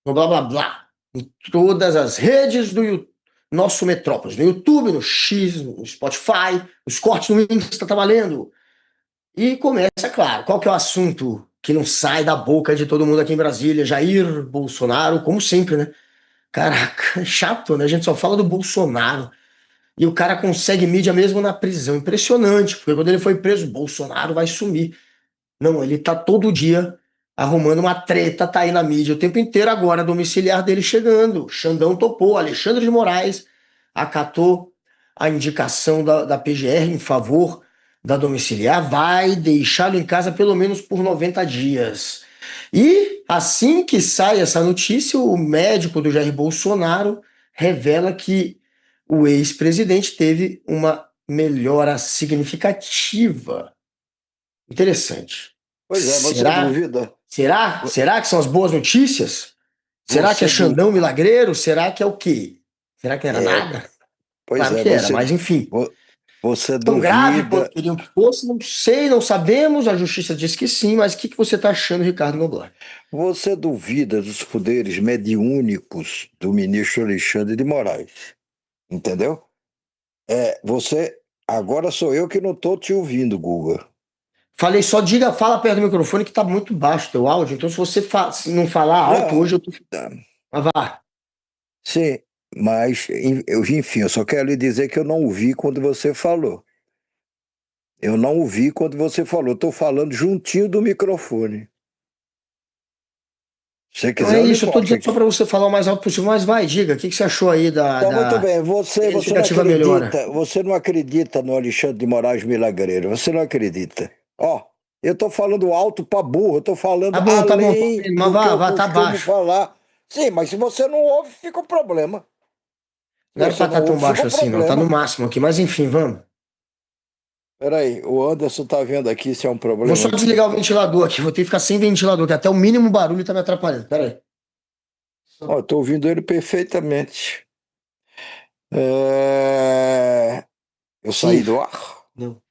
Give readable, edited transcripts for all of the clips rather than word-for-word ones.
no blá blá blá, em todas as redes do nosso Metrópolis, no YouTube, no X, no Spotify, os cortes no Insta tá valendo. E começa, claro, qual que é o assunto que não sai da boca de todo mundo aqui em Brasília? Jair Bolsonaro, como sempre, né? Caraca, chato, né? A gente só fala do Bolsonaro. E o cara consegue mídia mesmo na prisão. Impressionante, porque quando ele foi preso, Bolsonaro vai sumir. Não, ele tá todo dia arrumando uma treta, tá aí na mídia o tempo inteiro agora, domiciliar dele chegando. Xandão topou, Alexandre de Moraes acatou a indicação da PGR em favor da domiciliar, vai deixá-lo em casa pelo menos por 90 dias. E assim que sai essa notícia, o médico do Jair Bolsonaro revela que o ex-presidente teve uma melhora significativa. Interessante. Pois é, você Será? duvida? Será? Será que são as boas notícias? Será que é Você du... Xandão milagreiro? Será que é o quê? Será que não era é, nada? pois Claro é, que era, mas enfim. você Tão grave quanto duvida, queriam que fosse, não sei, não sabemos. A justiça diz que sim, mas o que você está achando, Ricardo Noblar? você duvida dos poderes mediúnicos do ministro Alexandre de Moraes, entendeu? Você, agora sou eu que não estou te ouvindo, Guga. Falei só, diga, fala perto do microfone que tá muito baixo o teu áudio. Então, se você se não falar alto, Não, hoje eu tô. tá, Mas vá. sim, mas, enfim, eu só quero lhe dizer que eu não ouvi quando você falou. Eu não ouvi quando você falou. Estou falando juntinho do microfone. Se você Não quiser, é eu lhe isso, eu tô mostro dizendo só aqui. para você falar o mais alto possível. Mas vai, diga, o que você achou aí da, Então, muito da bem. Você não significativa melhora? acredita no Alexandre de Moraes Milagreiro. Você não acredita. Ó, eu estou falando alto para burro, eu estou falando Tá bom, tô além ouvindo, mas do que eu vá, tá costumo baixo. falar. Sim, mas se você não ouve, fica um problema. Se Não era você pra não estar tão ouve, fica baixo um assim, não. Tá no problema. máximo aqui, mas enfim, vamos. Peraí, o Anderson tá vendo aqui se é um Vou problema só aqui. desligar o ventilador aqui, vou ter que ficar sem ventilador, que até o mínimo barulho tá me atrapalhando. Pera aí. Ó, estou ouvindo ele perfeitamente. É, Eu Sim. saí do ar? Não,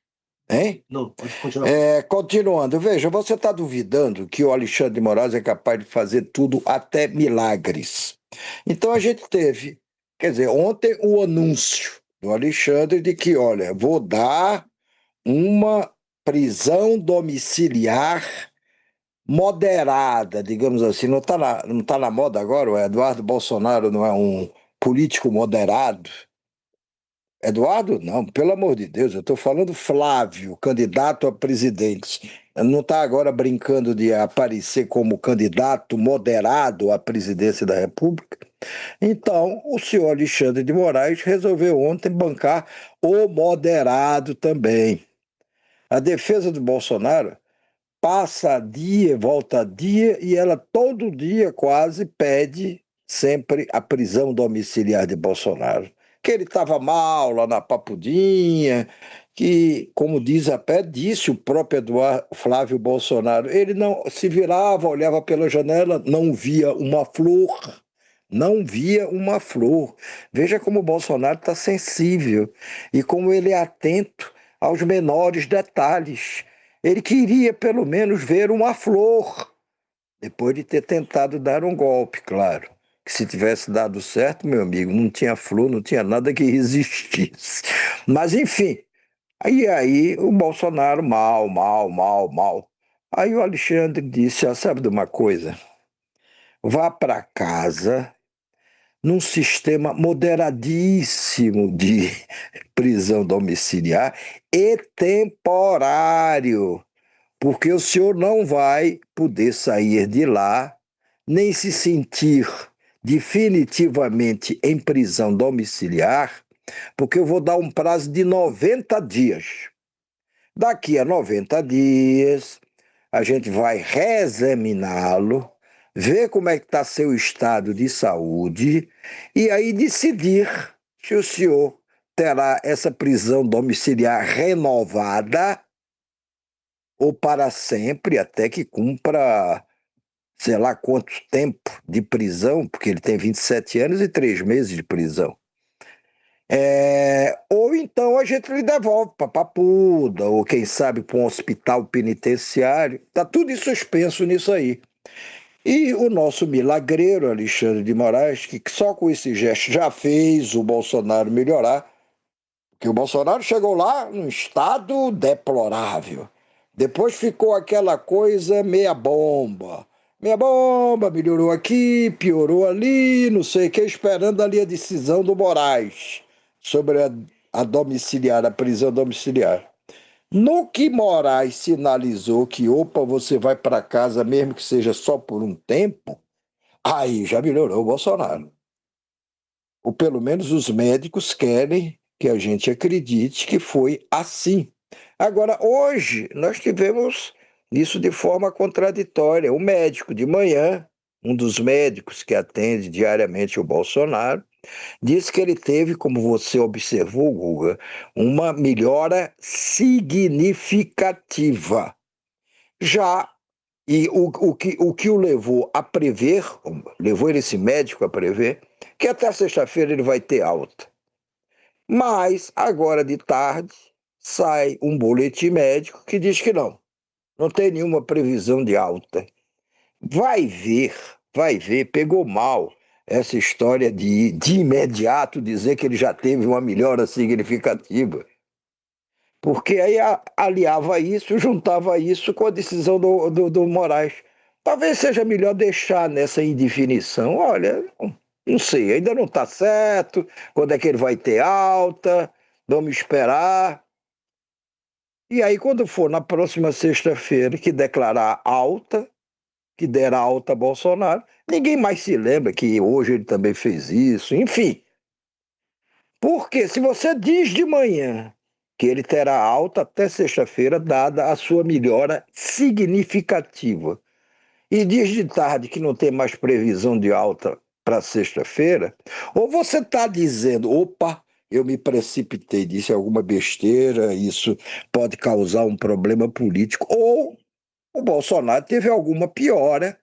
Hein? não, pode continuar. Continuando, veja, você está duvidando que o Alexandre de Moraes é capaz de fazer tudo, até milagres. Então a gente teve, quer dizer, ontem o anúncio do Alexandre de que, olha, vou dar uma prisão domiciliar moderada, digamos assim. Não tá na moda agora? O Eduardo Bolsonaro não é um político moderado? Eduardo, não, pelo amor de Deus, eu estou falando Flávio, candidato a presidente. Não está agora brincando de aparecer como candidato moderado à presidência da República? Então, o senhor Alexandre de Moraes resolveu ontem bancar o moderado também. A defesa do Bolsonaro passa dia, volta dia, e ela todo dia quase pede sempre a prisão domiciliar de Bolsonaro. Que ele estava mal lá na Papudinha, que, como diz até, disse o próprio Eduardo Flávio Bolsonaro, ele não se virava, olhava pela janela, não via uma flor. Não via uma flor. Veja como o Bolsonaro está sensível e como ele é atento aos menores detalhes. Ele queria pelo menos ver uma flor, depois de ter tentado dar um golpe, claro. Que se tivesse dado certo, meu amigo, não tinha flor, não tinha nada que resistisse. Mas enfim, aí o Bolsonaro mal, mal, mal, mal. Aí o Alexandre disse: sabe de uma coisa? Vá para casa num sistema moderadíssimo de prisão domiciliar e temporário, porque o senhor não vai poder sair de lá, nem se sentir definitivamente em prisão domiciliar, porque eu vou dar um prazo de 90 dias. Daqui a 90 dias, a gente vai reexaminá-lo, ver como é que está seu estado de saúde e aí decidir se o senhor terá essa prisão domiciliar renovada ou para sempre, até que cumpra, sei lá quanto tempo de prisão, porque ele tem 27 anos e 3 meses de prisão. Ou então a gente lhe devolve para Papuda, ou quem sabe para um hospital penitenciário. Está tudo em suspenso nisso aí. E o nosso milagreiro Alexandre de Moraes, que só com esse gesto já fez o Bolsonaro melhorar, porque o Bolsonaro chegou lá num estado deplorável. Depois ficou aquela coisa meia bomba. Meia bomba, melhorou aqui, piorou ali, não sei o que, esperando ali a decisão do Moraes sobre a domiciliar, a prisão domiciliar. No que Moraes sinalizou que, opa, você vai para casa mesmo que seja só por um tempo, aí já melhorou o Bolsonaro. Ou pelo menos os médicos querem que a gente acredite que foi assim. Agora, hoje, nós tivemos isso de forma contraditória. O médico de manhã, um dos médicos que atende diariamente o Bolsonaro, disse que ele teve, como você observou, Guga, uma melhora significativa. Já, e o que o levou a prever, levou esse médico a prever, que até sexta-feira ele vai ter alta. Mas, agora de tarde, sai um boletim médico que diz que não tem nenhuma previsão de alta. Vai ver, pegou mal essa história de imediato dizer que ele já teve uma melhora significativa. Porque aí aliava isso, juntava isso com a decisão do Moraes. Talvez seja melhor deixar nessa indefinição. Olha, não sei, ainda não está certo, quando é que ele vai ter alta, vamos esperar. E aí, quando for na próxima sexta-feira que declarar alta, que dera alta a Bolsonaro, ninguém mais se lembra que hoje ele também fez isso, enfim. Porque se você diz de manhã que ele terá alta até sexta-feira, dada a sua melhora significativa, e diz de tarde que não tem mais previsão de alta para sexta-feira, ou você está dizendo, opa, eu me precipitei, disse alguma besteira, isso pode causar um problema político, ou o Bolsonaro teve alguma piora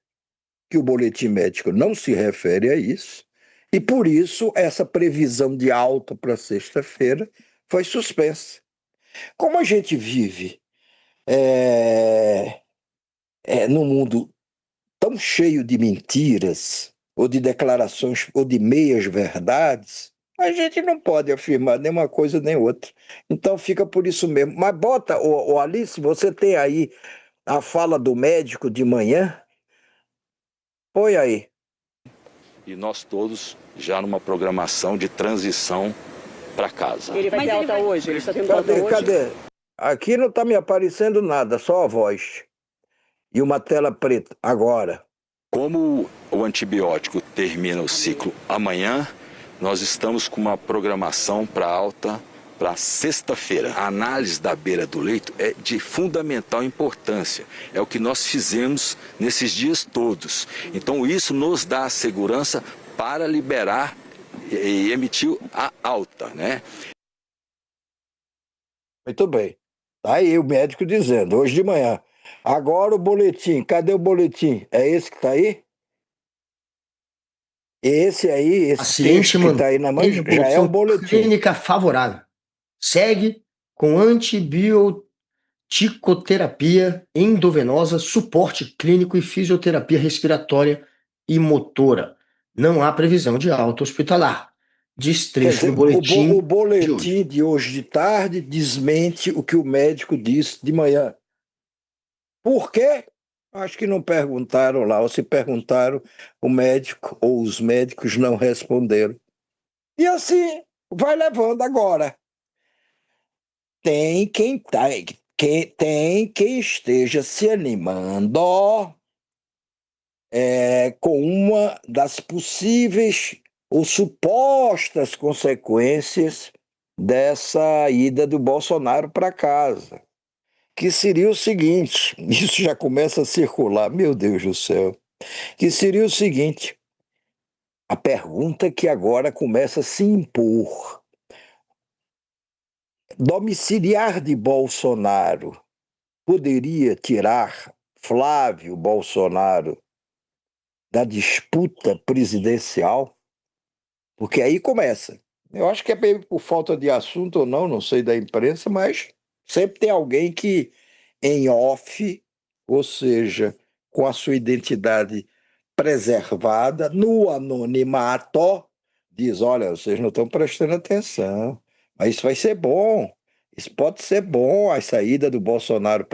que o boletim médico não se refere a isso, e por isso essa previsão de alta para sexta-feira foi suspensa. Como a gente vive num mundo tão cheio de mentiras, ou de declarações, ou de meias-verdades, a gente não pode afirmar nem uma coisa nem outra. Então fica por isso mesmo. Mas bota, Alice, você tem aí a fala do médico de manhã? Põe aí. E nós todos já numa programação de transição para casa. Ele vai ter alta hoje? Ele está tendo alta hoje? Cadê? Aqui não está me aparecendo nada, só a voz. E uma tela preta, agora. Como o antibiótico termina o ciclo amanhã, nós estamos com uma programação para alta para sexta-feira. A análise da beira do leito é de fundamental importância. É o que nós fizemos nesses dias todos. Então isso nos dá a segurança para liberar e emitir a alta, né? Muito bem. Tá aí o médico dizendo, hoje de manhã. Agora o boletim, cadê o boletim? É esse que está aí? Esse aí, esse Paciente texto que está aí na mão, já é o boletim. Clínica favorável. Segue com antibioticoterapia endovenosa, suporte clínico e fisioterapia respiratória e motora. Não há previsão de alta hospitalar. Diz trecho do boletim. O boletim de hoje de tarde desmente o que o médico disse de manhã. Por quê? Acho que não perguntaram lá, ou se perguntaram, o médico ou os médicos não responderam. E assim vai levando agora. Tem quem esteja se animando com uma das possíveis ou supostas consequências dessa ida do Bolsonaro para casa, que seria o seguinte, isso já começa a circular, meu Deus do céu, que seria o seguinte, a pergunta que agora começa a se impor, domiciliar de Bolsonaro poderia tirar Flávio Bolsonaro da disputa presidencial? Porque aí começa. Eu acho que é bem por falta de assunto ou não, não sei da imprensa, mas sempre tem alguém que, em off, ou seja, com a sua identidade preservada, no anonimato, diz, olha, vocês não estão prestando atenção, mas isso vai ser bom, isso pode ser bom, a saída do Bolsonaro